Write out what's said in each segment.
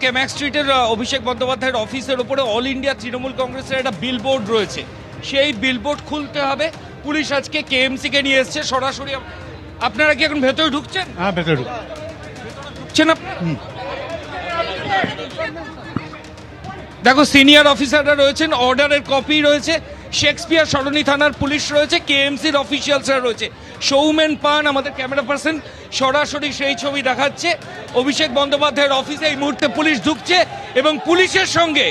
কেম্যাক স্ট্রিটের অভিষেক বন্দ্যোপাধ্যায়ের অফিসের উপরে অল ইন্ডিয়া তৃণমূল কংগ্রেসের একটা বিলবোর্ড রয়েছে। সেই বিলবোর্ড খুলতে হবে। পুলিশ আজকে কেএমসি কে নিয়ে এসছে সরাসরি। আপনারা কি এখন ভেতরে ঢুকছেন? হ্যাঁ, ভেতরে ঢুকছেন দেখো, সিনিয়র অফিসাররা রয়েছেন, অর্ডারের কপি রয়েছে, শেক্সপিয়ার সরণি থানার পুলিশ রয়েছে, কেএমসির অফিসিয়ালসরা রয়েছে। সৌমেন পান আমাদের ক্যামেরা পার্সন সরাসরি সেই ছবি দেখাচ্ছে। অভিষেক বন্দ্যোপাধ্যায়ের অফিসে এই মুহূর্তে পুলিশ ঢুকছে এবং পুলিশের সঙ্গে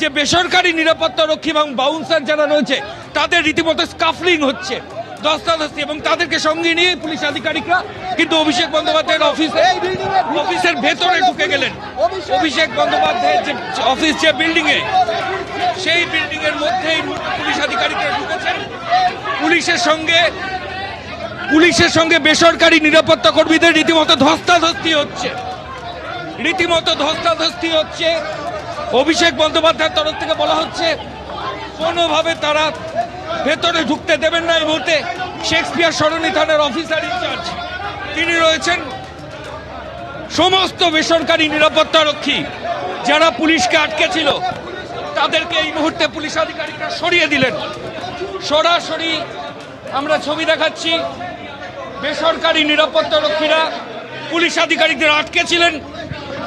যে বেসরকারি নিরাপত্তা রক্ষী এবং বাউন্সার যারা রয়েছে তাদের রীতিমতো স্কাফলিং হচ্ছে, ধস্তাধস্তি, এবং তাদেরকে সঙ্গে নিয়ে পুলিশ আধিকারিকরা কিন্তু অভিষেক বন্দ্যোপাধ্যায়ের অফিসের ভেতরে ঢুকে গেলেন। অভিষেক বন্দ্যোপাধ্যায়ের যে অফিস, যে বিল্ডিং এ, সেই বিল্ডিং এর মধ্যেই পুলিশ আধিকারিকরা ঢুকেছেন। পুলিশের সঙ্গে বেসরকারি নিরাপত্তা কর্মীদের রীতিমতো ধস্তাধস্তি হচ্ছে। অভিষেক বন্দ্যোপাধ্যায়ের তরফ থেকে বলা হচ্ছে কোনোভাবে তারা ভেতরে ঢুকতে দেবেন না। এই মুহূর্তে শেক্সপিয়ার সরণি থানার অফিসার ইনচার্জ তিনি রয়েছেন। সমস্ত বেসরকারি নিরাপত্তা রক্ষী যারা পুলিশকে আটকে ছিল তাদেরকে এই মুহূর্তে পুলিশ আধিকারিকরা সরিয়ে দিলেন। সরাসরি আমরা ছবি দেখাচ্ছি। বেসরকারি নিরাপত্তা রক্ষীরা পুলিশ আধিকারিকদের আটকে ছিলেন,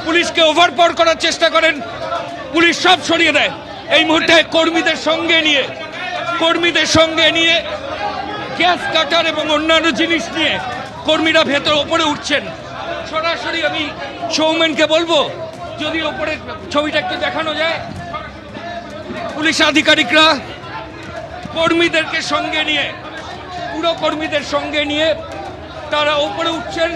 পুলিশকে ওভারপাওয়ার করার চেষ্টা করেন, পুলিশ সব সরিয়ে দেয়। এই মুহূর্তে কর্মীদের সঙ্গে নিয়ে গ্যাস কাটার এবং অন্যান্য জিনিস নিয়ে কর্মীরা ভেতর ওপরে উঠছেন। সরাসরি আমি সৌমেনকে বলবো যদি ওপরে ছবিটা একটু দেখানো যায়। পুলিশ আধিকারিকরা পুরো কর্মীদের সঙ্গে নিয়ে তারা ওপরে উঠছেন।